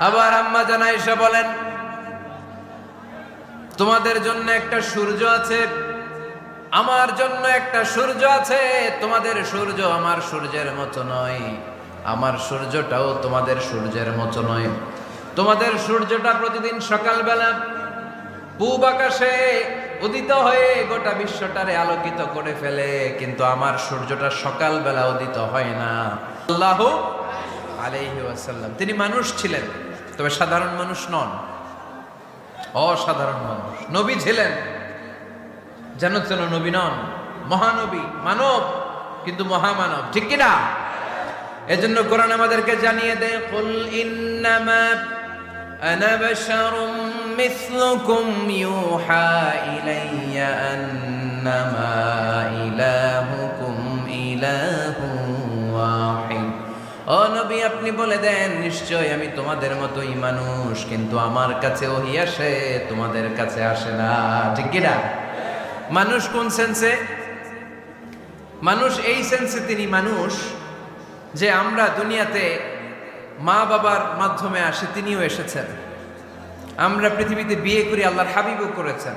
আবার আম্মা জান আয়েশা বলেন, তোমাদের জন্য একটা সূর্য আছে, আমার জন্য একটা সূর্য আছে। তোমাদের সূর্য আমার সূর্যের মতো নয়, আমার সূর্যটাও তোমাদের সূর্যের মতো নয়। তোমাদের সূর্যটা প্রতিদিন সকালবেলা পূব আকাশে উদিত হয়ে গোটা বিশ্বটারে আলোকিত করে ফেলে, কিন্তু আমার সূর্যটা সকালবেলা উদিত হয় না। সাল্লাল্লাহু আলাইহি ওয়াসাল্লাম তিনি মানুষ ছিলেন, তবে সাধারণ মানুষ নন, অসাধারণ মানুষ। নবী ছিলেন, যেন যেন নবী নন, মহানবী, মানব কিন্তু মহামানব, ঠিক কিনা? এজন্য কোরআন আমাদেরকে জানিয়ে দেয়, কুল ইন্নামা আনা বাশারুম মিসলুকুম ইউহা ইলাইয়া আন্নামা ইলাহুকুম ইলাহুন ওয়াহিদ। ও নবী, আপনি বলে দেন, নিশ্চয় আমি তোমাদের মতোই মানুষ, কিন্তু আমার কাছে ওহী আসে, তোমাদের কাছে আসে না, ঠিক কিনা? মানুষ কোন সেন্সে? মানুষ এই সেন্সে তিনি মানুষ যে আমরা দুনিয়াতে মা বাবার মাধ্যমে আসি, তিনিও এসেছেন। আমরা পৃথিবীতে বিয়ে করি, আল্লাহর হাবিবও করেছেন।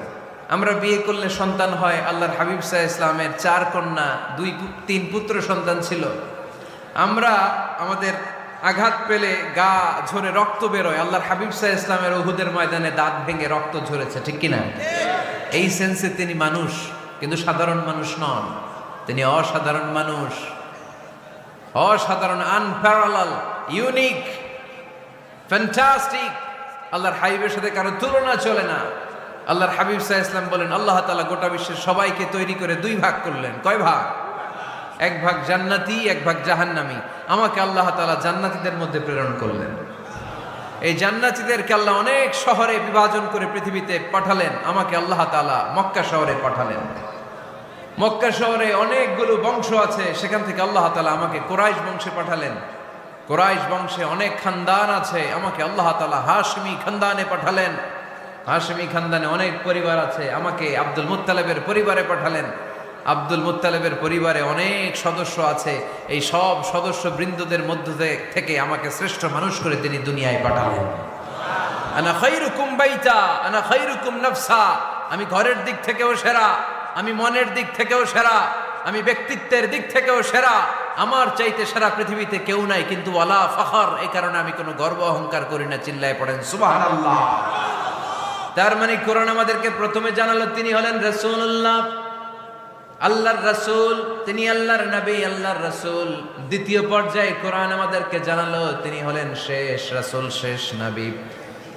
আমরা বিয়ে করলে সন্তান হয়, আল্লাহর হাবিব সাল্লাল্লাহু আলাইহি ইসলামের 4 কন্যা 2-3 পুত্র সন্তান ছিল। আমরা আমাদের আঘাত পেলে গা ঝরে রক্ত বেরোয়, আল্লাহর হাবিব সাল্লাল্লাহু আলাইহি ইসলামের উহুদের ময়দানে দাঁত ভেঙে রক্ত ঝরেছে, ঠিক কিনা? এই সেন্সে তিনি মানুষ, কিন্তু সাধারণ মানুষ নন, তিনি অসাধারণ মানুষ, অসাধারণ, আনপ্যারালাল, ইউনিক, ফ্যান্টাস্টিক। আল্লাহর হাবিবের সাথে কারো তুলনা চলে না। আল্লাহর হাবিব সাল্লাল্লাহু আলাইহি ওয়াসাল্লাম বলেন, আল্লাহ তাআলা গোটা বিশ্বের সবাইকে তৈরি করে 2 ভাগ করলেন। কয় ভাগ? 1 ভাগ জান্নাতি, 1 ভাগ জাহান্নামী। আমাকে আল্লাহ তাআলা জান্নাতীদের মধ্যে প্রেরণ করলেন। এই জান্নাতীদেরকে আল্লাহ অনেক শহরে বিভাজন করে পৃথিবীতে পাঠালেন, আমাকে আল্লাহ তাআলা মক্কা শহরে পাঠালেন। মক্কা শহরে অনেকগুলো বংশ আছে, সেখান থেকে আল্লাহ তাআলা আমাকে কুরাইশ বংশে পাঠালেন। কুরাইশ বংশে অনেক খানদান আছে, আমাকে আল্লাহ তাআলা হাশমি খানদানে পাঠালেন। হাশমি খানদানে অনেক পরিবার আছে, আমাকে আব্দুল মুত্তালিবের পরিবারে পাঠালেন। আব্দুল মুত্তালিবের পরিবারে অনেক সদস্য আছে, এই সব সদস্য বৃন্দদের মধ্য থেকে আমাকে শ্রেষ্ঠ মানুষ করে তিনি দুনিয়ায় পাঠালেন। আনা খায়রুকুম বাইতা আনা খায়রুকুম নাফসা, আমি ঘরের দিক থেকেও সেরা, আমি মনের দিক থেকেও সেরা, আমি ব্যক্তিত্বের দিক থেকেও সেরা, আমার চাইতে সেরা পৃথিবীতে কেউ নাই। কিন্তু ওয়ালা ফখর, এই কারণে আমি কোনো গর্ব অহংকার করি না। চিল্লায় পড়েন সুবহানাল্লাহ। তার মানে কোরআন আমাদেরকে প্রথমে জানালো তিনি হলেন রাসূলুল্লাহ, আল্লাহর রাসূল, তিনি আল্লাহর নবী, আল্লাহর রাসূল। দ্বিতীয় পর্যায়ে কোরআন আমাদেরকে জানালো তিনি হলেন শেষ রাসূল, শেষ নবী।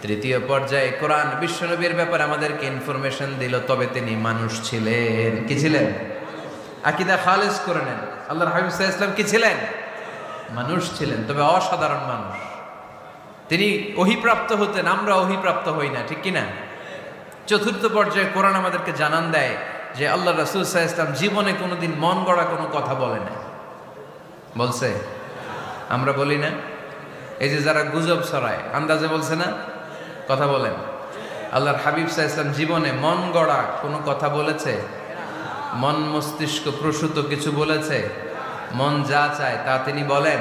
তৃতীয় পর্যায়ে কোরআন বিশ্বনবীর ব্যাপারে আমাদেরকে ইনফরমেশন দিল, তবে তিনি মানুষ ছিলেন। কি ছিলেন? আকীদা খালেস করে নেন, আল্লাহর হাবিব সাল্লাল্লাহু আলাইহি ওয়াসাল্লাম কি ছিলেন? মানুষ ছিলেন, তবে অসাধারণ মানুষ। তিনি ওহীপ্রাপ্ত হতেন, আমরা ওহীপ্রাপ্ত হই না, ঠিক কিনা? চতুর্থ পর্যায়ে কোরআন আমাদেরকে জানান দেয় যে আল্লাহ রাসূল সাল্লাল্লাহু আলাইহি ওয়াসাল্লাম জীবনে কোনোদিন মন গড়া কোনো কথা বলে না। বলছে? আমরা বলি না? এই যে যারা গুজব ছড়ায়, আন্দাজে বলছে না, কথা বলেন। আল্লাহর হাবিব সাল্লাল্লাহু আলাইহি ওয়াসাল্লাম জীবনে মন গড়া কোনো কথা বলেছে? মন মস্তিষ্ক প্রসূত কিছু বলেছে? মন যা চায় তা তিনি বলেন?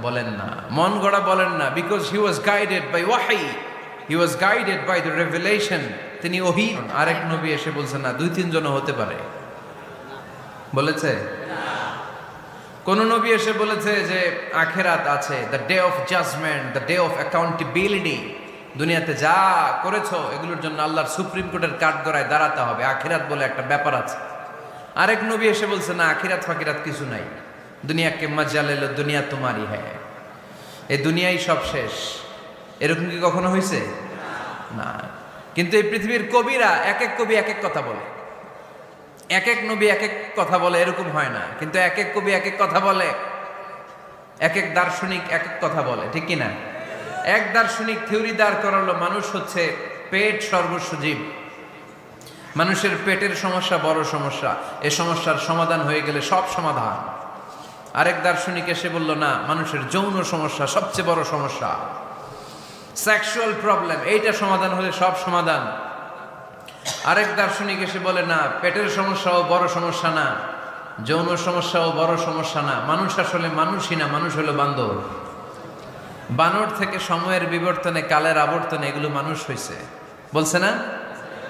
বলেন না, মন গড়া বলেন না। Because he was guided by ওয়াহি, he was guided by the revelation. তিনি ওহী। আরেক নবী এসে বলছেন না, 2-3 জন হতে পারে, বলেছে? কোন নবী এসে বলেছে যে আখিরাত আছে, the day of judgement, the day of accountability, দুনিয়াতে যা করেছো এগুলোর জন্য আল্লাহর সুপ্রিম কোর্টের কাঠগড়ায় দাঁড়াতে হবে, আখিরাত বলে একটা ব্যাপার আছে। আরেক নবী এসে বলছে না, আখিরাত ফাকিরাত কিছু নাই, দুনিয়াকে মজা লেলো, দুনিয়া তোমারই হ্যাঁ, এই দুনিয়াই সব শেষ। এরকম কি কখনো হয়েছে? না। কিন্তু এই পৃথিবীর কবিরা, এক এক কবি এক এক কথা বলে, এক এক নবী এক এক কথা বলে, এরকম হয় না। কিন্তু এক এক কবি এক এক কথা বলে, এক এক দার্শনিক এক এক কথা বলে, ঠিক কিনা? এক দার্শনিক থিওরি দাঁড় করালো, মানুষ হচ্ছে পেট সর্বস্ব জীব, মানুষের পেটের সমস্যা বড় সমস্যা, এ সমস্যার সমাধান হয়ে গেলে সব সমাধান। আরেক দার্শনিক এসে বলল না, মানুষের যৌন সমস্যা সবচেয়ে বড় সমস্যা, সেক্সুয়াল প্রবলেম, এইটা সমাধান হলে সব সমাধান। আরেক দার্শনিক এসে বলে না, পেটের সমস্যাও বড় সমস্যা না, যৌন সমস্যাও বড় সমস্যা না, মানুষ আসলে মানুষই না, মানুষ হলো বান্দর। বানর থেকে সময়ের বিবর্তনে, কালের আবর্তনে এগুলো মানুষ হয়েছে, বলছে না?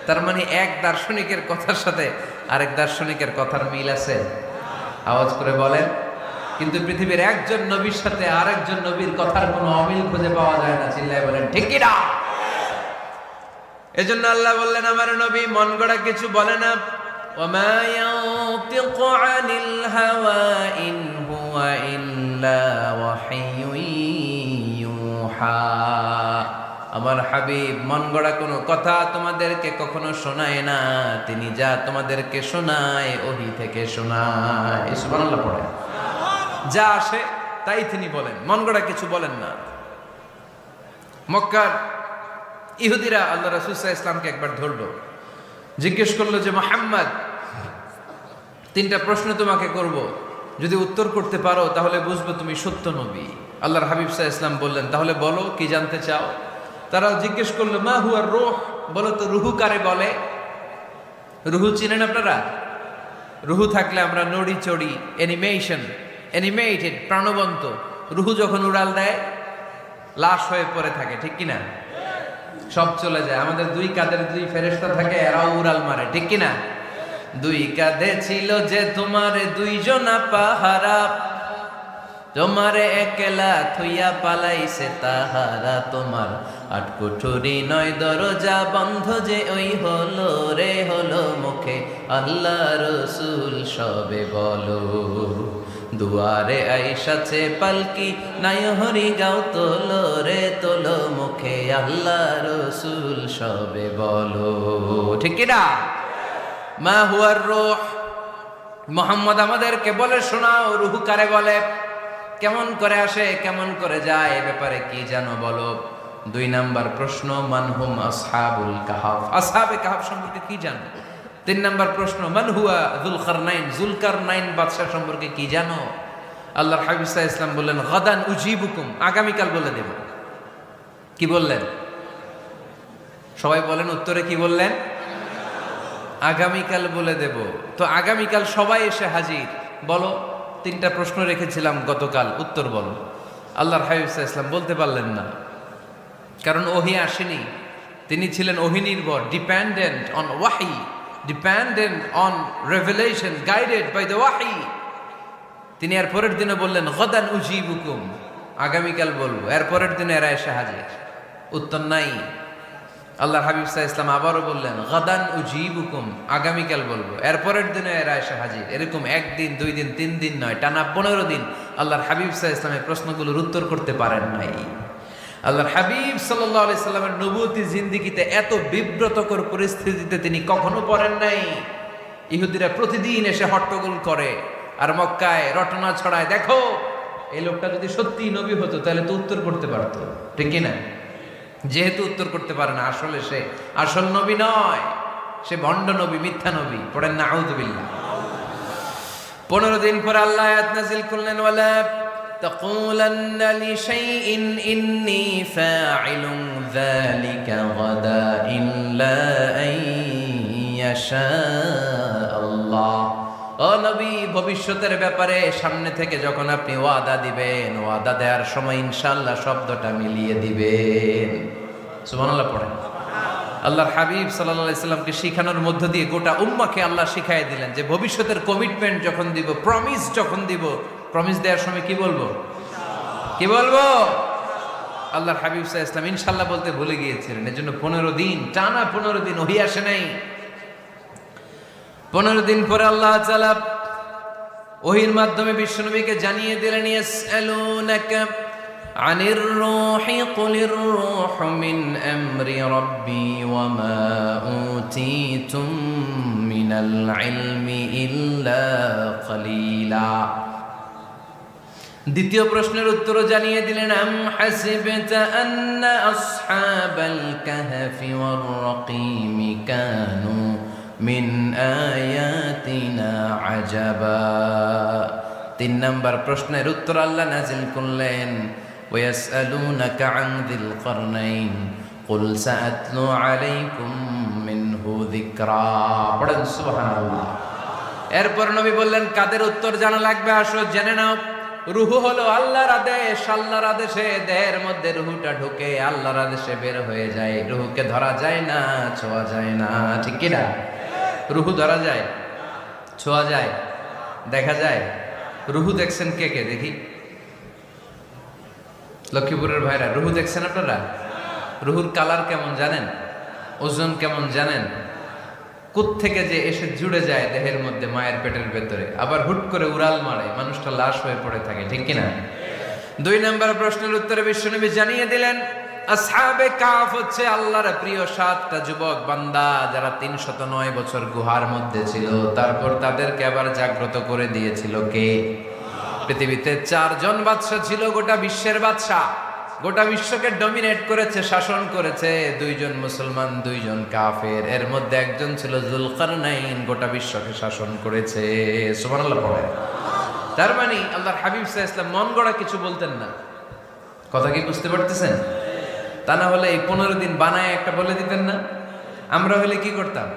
তার মানে এক দার্শনিকের কথার সাথে আরেক দার্শনিকের কথার মিল আছে? আওয়াজ করে বলেন। কিন্তু পৃথিবীর একজন নবীর সাথে আরেকজন নবীর কথার কোনো অমিল খুঁজে পাওয়া যায় না। চিল্লায় বলেন ঠিক কি না? এজন্য আল্লাহ বললেন আমার নবী মন গড়া কিছু বলে না। ওয়ামা ইয়ানতিকু আনিল হাওয়া ইন হুয়া ইল্লা ওয়াহিয়ুন ইউহা। আমার হাবিব মন গড়া কোনো কথা তোমাদেরকে কখনো শোনায় না, তিনি যা তোমাদেরকে শোনায় ওহী থেকে শোনায়। সুবহানাল্লাহ পড়ে। যা আসে তাই তিনি বলেন, মন গড়া কিছু বলেন না। মক্কার ইহুদিরা আল্লাহ রাসূল সাল্লাল্লাহু আলাইহি ওয়াসাল্লামকে একবার ধরলো, জিজ্ঞেস করলো যে মুহাম্মদ, তিনটা প্রশ্ন তোমাকে করব, যদি উত্তর করতে পারো তাহলে বুঝবো তুমি সত্য নবী। আল্লাহর হাবিব সাল্লাল্লাহু আলাইহি ওয়াসাল্লাম বললেন, তাহলে বলো কি জানতে চাও? তারা জিজ্ঞেস করলো মা হুয়ার রূহ, বলো তো রুহু কারে বলে? রুহু চিনেন আপনারা? রুহু থাকলে আমরা নড়ি চড়ি, অ্যানিমেটেড, প্রাণবন্ত। রুহু যখন উড়াল দেয় লাশ হয়ে পড়ে থাকে, ঠিক কিনা? সব চলে যায়। আমাদের দুই কাঁধের দুই ফেরেশতা থাকে, এরাও উড়াল মারে, ঠিক কিনা? দুই কাঁধে ছিল যে তোমারে দুইজনা পাহারা, তোমারে একলা থুইয়া পালাইছে তাহারা। তোমার আট কুঠুরি নয় দরজা বন্ধ যে ওই হলো রে হলো মুখে আল্লাহ রসুল সবে বলো। দুয়ারে আইসাছে পালকি নাই হরি গাও তোলো রে তোলো মুখে আল্লাহ রসুল সবে বলো, ঠিক কিনা? মা হুয়ার রূহ, মুহাম্মদ আমাদেরকে বলে শোনাও রুহু কারে বলে, কেমন করে আসে, কেমন করে যায়, এ ব্যাপারে কি জানো বলো। দুই নাম্বার প্রশ্ন মানহুম আসহাবুল কাহাফ, আসহাবে কাহাফ সম্পর্কে কি জানো? তিন নাম্বার প্রশ্ন মান হুয়া যুলকারনাইন বাদশা সম্পর্কে কি জানো? আল্লাহর হাবিব সাল্লাল্লাহু আলাইহি ওয়াসাল্লাম বললেন গাদান উজিবুকুম, আগামীকাল বলে দেব। কি বললেন? সবাই বলেন উত্তরে কি বললেন? আগামীকাল বলে দেব। তো আগামীকাল সবাই এসে হাজির। বলো তিনটা প্রশ্ন রেখেছিলাম গতকাল, উত্তর বলো। আল্লাহর হাবিব সাল্লাল্লাহু আলাইহি ওয়াসাল্লাম বলতে পারলেন না, কারণ ওহী আসেনি। তিনি ছিলেন ওহী নির্ভর, ডিপেন্ডেন্ট অন ওয়াহি, dependent on revelation, guided by the ওয়াহি। তিনি এর পরের দিনে বললেন গাদান উজিবুকুম, আগামীকাল বলবো। এর পরের দিনে এরা এসে হাজির, উত্তর নাই। আল্লাহর হাবিব সাল্লাল্লাহু আলাইহি ওয়াসাল্লাম আবারও বললেন গাদান উজিবুকুম, আগামীকাল বলবো। এর পরের দিনে এরা এসে হাজির। এরকম একদিন, দুই দিন, তিন দিন নয়, টানা 15 দিন আল্লাহর হাবিব সাল্লাল্লাহু আলাইহি ওয়াসাল্লামের প্রশ্নগুলোর উত্তর করতে পারেন নাই। আল্লাহর হাবিব সাল্লাল্লাহু আলাইহি সাল্লামের নবুয়তি জিন্দেগিতে এত বিব্রতকর পরিস্থিতিতে তিনি কখনো পড়েন নাই। ইহুদিরা প্রতিদিন এসে হট্টগোল করে আর মক্কায় রটনা ছড়ায়, দেখো এই লোকটা যদি সত্যি নবী হতো তাহলে তো উত্তর করতে পারতো, ঠিক কি না? যেহেতু উত্তর করতে পারে না, আসলে সে আসল নবী নয়, সে ভণ্ড নবী, মিথ্যা নবী। পড়েন না আউযুবিল্লাহ। 15 দিন পর আল্লাহ আয়াত নাযিল করলেন ওয়ালা তাকুলান্না লিশাইইন ইন্নী ফাইলুন যালিকা গাদা ইল্লা আন ইয়াশা আল্লাহ। ও নবী, ভবিষ্যতের ব্যাপারে সামনে থেকে যখন আপনি ওয়াদা দিবেন, ওয়াদা দেওয়ার সময় ইনশাআল্লাহ শব্দটা মিলিয়ে দিবেন। সুবহানাল্লাহ পড়েন। আল্লাহর হাবিব সাল্লাল্লাহু আলাইহি সাল্লামকে শিখানোর মধ্য দিয়ে গোটা উম্মাহকে আল্লাহ শিখাই দিলেন যে ভবিষ্যতের কমিটমেন্ট যখন দিব, প্রমিস যখন দিব, প্রমিস দেওয়ার সময় কি বলবো? কি বলবো? আল্লাহর হাবিব সাল্লাল্লাহু আলাইহি সাল্লাম ইনশাআল্লাহ বলতে ভুলে গিয়েছিলেন। এজন্য 15 দিন, টানা 15 দিন ওহী আসে নাই। 15 দিন পরে আল্লাহ তাআলা ওহীর মাধ্যমে বিশ্বনবীকে জানিয়ে দিলেন ইয়াসআলুনাকা আনির রূহি কুলির রূহু মিন আমরি রাব্বি ওয়া মা উতীতুম মিনাল ইলমি ইল্লা কলিলা। দ্বিতীয় প্রশ্নের উত্তরও জানিয়ে দিলেন আম হাসিবতা আন্না আসহাবাল কাহফি ওয়ার রাকিম কানু মিন আয়াতিনা আজাবা। 3 নম্বর প্রশ্নের উত্তর আল্লাহ নাযিল করলেন ওয়াসআলুনাকা আন যিল করনাইন কুল সাআতলু আলাইকুম মিনহু যিকরা। পড়েন সুবহানাল্লাহ। এরপর নবী বললেন কাদের উত্তর জানা লাগবে, আসো জেনে নাও। রুহু হলো আল্লাহর আদেশ, আল্লাহর আদেশে দেহের মধ্যে রুহুটা ঢুকে আল্লাহর আদেশে বের হয়ে যায়। রুহুকে ধরা যায় না, ছোঁয়া যায় না, ঠিক কি না? রুহু ধরা যায়, ছোঁয়া যায়, দেখা যায়? রুহু দেখছেন কে কে দেখি? লক্ষ্মীপুরের ভাইরা রুহু দেখছেন আপনারা? রুহুর কালার কেমন জানেন? ওজন কেমন জানেন? কোত্থেকে যে এসে জুড়ে যায় দেহের মধ্যে মায়ের পেটের ভেতরে, আবার হুট করে উড়াল মারে, মানুষটা লাশ হয়ে পড়ে থাকে, ঠিক কিনা? 2 নম্বর প্রশ্নের উত্তরে বিশ্বনবী জানিয়ে দিলেন, আসহাবে কাফ হচ্ছে আল্লাহর প্রিয় 7টা যুবক বান্দা যারা 309 বছর গুহার মধ্যে ছিল। তারপর তাদেরকে আবার জাগ্রত করে দিয়েছিল কে? পৃথিবীতে 4 জন বাদশা ছিল, গোটা বিশ্বের বাদশা, গোটা বিশ্বকে ডমিনেট করেছে, শাসন করেছে। 2 জন মুসলমান, 2 জন কাফের, এর মধ্যে একজন ছিল যুলকারনাইন, গোটা বিশ্বকে শাসন করেছে। সুবহানাল্লাহ পড়ে। তার মানে আল্লাহর হাবিব সাল্লাল্লাহু আলাইহি ওয়াসাল্লাম মন গড়া কিছু বলতেন না। কথা কি বুঝতে পারতেছেন? তা না হলে এই 15 দিন বানায় একটা বলে দিতেন না? আমরা হলে কি করতাম?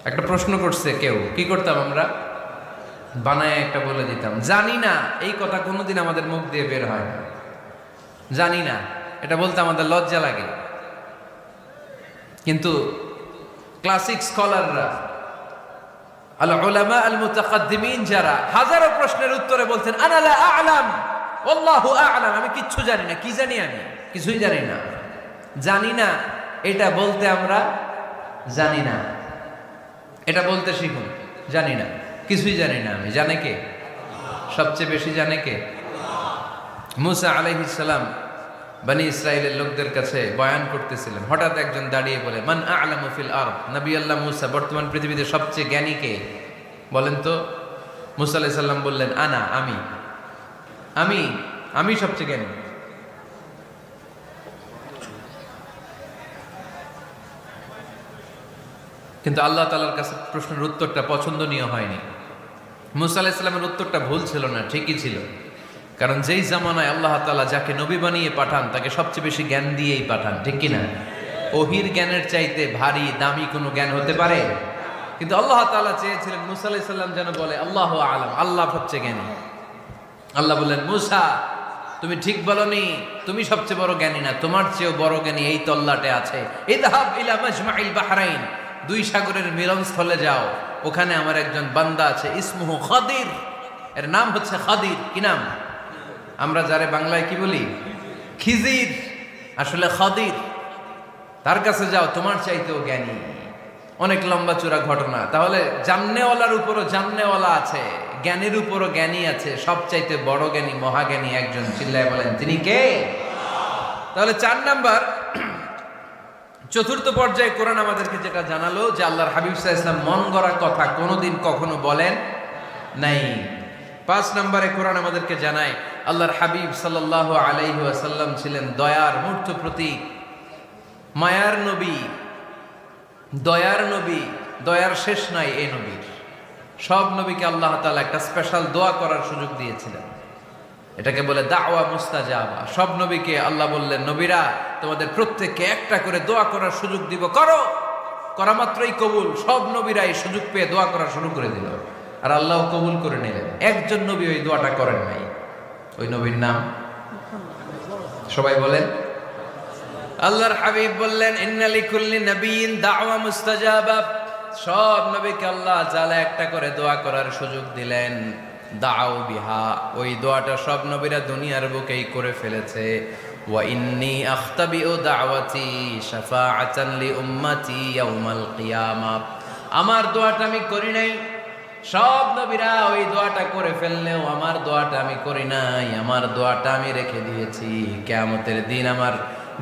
একটা প্রশ্ন করছে কেউ, কি করতাম আমরা? বানায় একটা বলে দিতাম। জানি না এই কথা কোনোদিন আমাদের মুখ দিয়ে বের হয় না, জানি না, এটা বলতে আমাদের লজ্জা লাগে। কিন্তু ক্লাসিক স্কলাররা, আল উলামা আল মুতাকাদ্দিমিন, যারা হাজারো প্রশ্নের উত্তরে বলতেন আনা লা আ'লাম আল্লাহু আ'লাম, আমি কিচ্ছু জানি না। কি জানি? আমি কিছুই জানি না। জানি না এটা বলতে আমরা জানি না, এটা বলতে শিখুন। জানি না, কিছুই জানি না আমি। জানে কে? সবচেয়ে বেশি জানে কে? মুসা আলাইহিস সালাম বনি ইসরাইলের লোকদের কাছে বয়ান করতেছিলেন। হঠাৎ একজন দাঁড়িয়ে বলে, মান আ'লামু ফিল আরদ, নবী আল্লাহ মুসা, বর্তমান পৃথিবীতে সবচেয়ে জ্ঞানী কে বলেন তো? মুসা আলাইহিস সালাম বললেন, আনা, আমি আমি আমি সবচেয়ে জ্ঞানী। কিন্তু আল্লাহ তাআলার কাছে প্রশ্নের উত্তরটা পছন্দনীয় হয়নি। মুসা আলাইহিস সালামের উত্তরটা ভুল ছিল না, ঠিকই ছিল। কারণ যেই জামানায় আল্লাহ তাআলা যাকে নবী বানিয়ে পাঠান তাকে সবচেয়ে বেশি জ্ঞান দিয়েই পাঠান, ঠিক কি না? ওহির জ্ঞানের চাইতে ভারী দামি কোনো জ্ঞান হতে পারে? কিন্তু আল্লাহ তাআলা চেয়েছিলেন মুসা আলাইহিস সালাম যেন বলে আল্লাহু আ'লাম, আল্লাহ সবচেয়ে জ্ঞানী। আল্লাহ বললেন, মুসা তুমি ঠিক বলনি, তুমি সবচেয়ে বড় জ্ঞানী না, তোমার চেয়েও বড় জ্ঞানী এই তল্লাটে আছে। ইযহাব ইলা মাজমাইল বাহরাইন, 2 সাগরের মিলনস্থলে যাও, ওখানে আমার একজন বান্দা আছে, ইসমুহু খাদির, এর নাম হচ্ছে খাদির। কি নাম? আমরা যারে বাংলায় কি বলি? খিজির, আসলে খাদির। তার কাছে যাও, তোমার চাইতেও জ্ঞানী। অনেক লম্বা চূড়া ঘটনা। তাহলে জান্নেওয়ালার উপরও জান্নেওয়ালা আছে, জ্ঞানের উপরও জ্ঞানী আছে। সবচাইতে বড় জ্ঞানী, মহাজ্ঞানী একজন, চিল্লায় বলেন তিনি কে? তাহলে 4 নাম্বার, চতুর্থ পর্যায়ে কোরআন আমাদেরকে যেটা জানালো যে আল্লাহর হাবিব সাল্লাল্লাহু আলাইহি ওয়াসাল্লাম মন গড়া কথা কোনোদিন কখনো বলেন নাই। 5 নম্বরে কোরআন আমাদেরকে জানায় আল্লাহর হাবিব সাল্লাল্লাহু আলাইহি ওয়াসাল্লাম ছিলেন দয়ার মূর্ত প্রতীক, মায়ার নবী, দয়ার নবী। দয়ার শেষ নাই এই নবীর। সব নবীকে আল্লাহ তাআলা একটা স্পেশাল দোয়া করার সুযোগ দিয়েছিলেন, এটাকে বলে দাওয়া মুস্তাজাবা। সব নবীকে আল্লাহ বললেন, নবীরা তোমাদের প্রত্যেককে একটা করে দোয়া করার সুযোগ দিব, করো। করা মাত্রই কবুল। সব নবীরা এই সুযোগ পেয়ে দোয়া করা শুরু করে দিল, আর আল্লাহ কবুল করে নিলেন। একজন নবী ওই দোয়াটা করেন নাই। ওই নবীর নাম সবাই বলেন। আল্লাহর হাবিব বললেন, ইন্না লিকুল্লি নাবিয়্যিন দাওয়া মুস্তাজাবা। সব নবীকে আল্লাহ তাআলা একটা করে দোয়া করার সুযোগ দিলেন। দাও বিহা, ওই দোয়াটা সব নবীরা দুনিয়ার বুকেই করে ফেলেছে। ওয়া ইন্নী আখতাবিউ দাওয়াতি শাফাআতান লি উম্মতি ইয়াউমাল কিয়ামা। আমার দোয়াটা আমি করি নাই, সব নবীরা ওই দোয়াটা করে ফেললেও আমার দোয়াটা আমি করি নাই। আমার দোয়াটা আমি রেখে দিয়েছি কিয়ামতের দিন আমার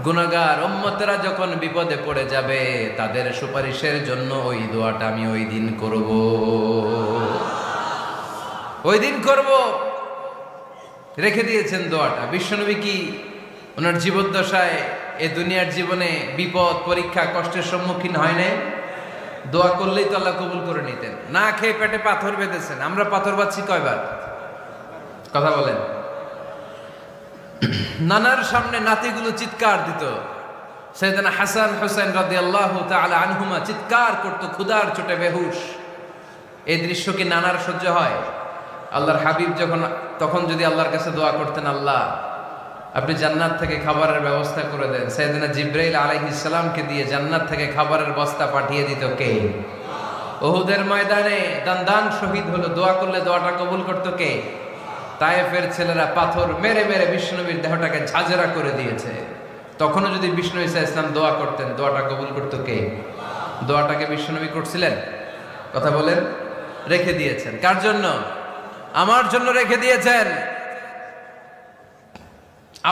গুনাহগার উম্মতেরা যখন বিপদে পড়ে যাবে তাদের সুপারিশের জন্য ওই দোয়াটা আমি ওই দিন করব, ওই দিন করব। রেখে দিয়েছেন দোয়াটা। বিশ্বনবী কি ওনার জীবদ্দশায় এ দুনিয়ার জীবনে বিপদ, পরীক্ষা, কষ্টের সম্মুখীন হয় নাই? দোয়া করলেই তো আল্লাহ কবুল করে নিতেন। না খেয়ে পেটে পাথর বেঁধেছেন। আমরা পাথর বাঁধছি কয়বার? কথা বলেন। নানার সামনে নাতিগুলো চিৎকার দিত। সাইয়েদনা হাসান হুসাইন রাদিয়াল্লাহু তাআলা আনহুমা চিৎকার করত, ক্ষুধার চোটে বেহুশ। এই দৃশ্য কি নানার সহ্য হয়? আল্লাহর হাবিব যখন তখন যদি আল্লাহর কাছে দোয়া করতেন, আল্লাহ আপনি জান্নাত থেকে খাবারের ব্যবস্থা করে দেন, সাইয়েদনা জিবরাইল আলাইহিস সালামকে দিয়ে জান্নাত থেকে খাবারের বস্তা পাঠিয়ে দিত কে? উহুদের ময়দানে দান শহীদ হলো, দোয়া করলে দোয়াটা কবুল করতো কে? তায়েফের ছেলেরা পাথর মেরে মেরে বিষ্ণুনবীর দেহটাকে ঝাঁঝরা করে দিয়েছে, তখনও যদি বিষ্ণু ঈসা ইসলাম দোয়া করতেন, দোয়াটা কবুল করতো কে? দোয়াটাকে বিষ্ণুনবী করছিলেন? কথা বলেন। রেখে দিয়েছেন কার জন্য? আমার জন্য রেখে দিয়েছেন।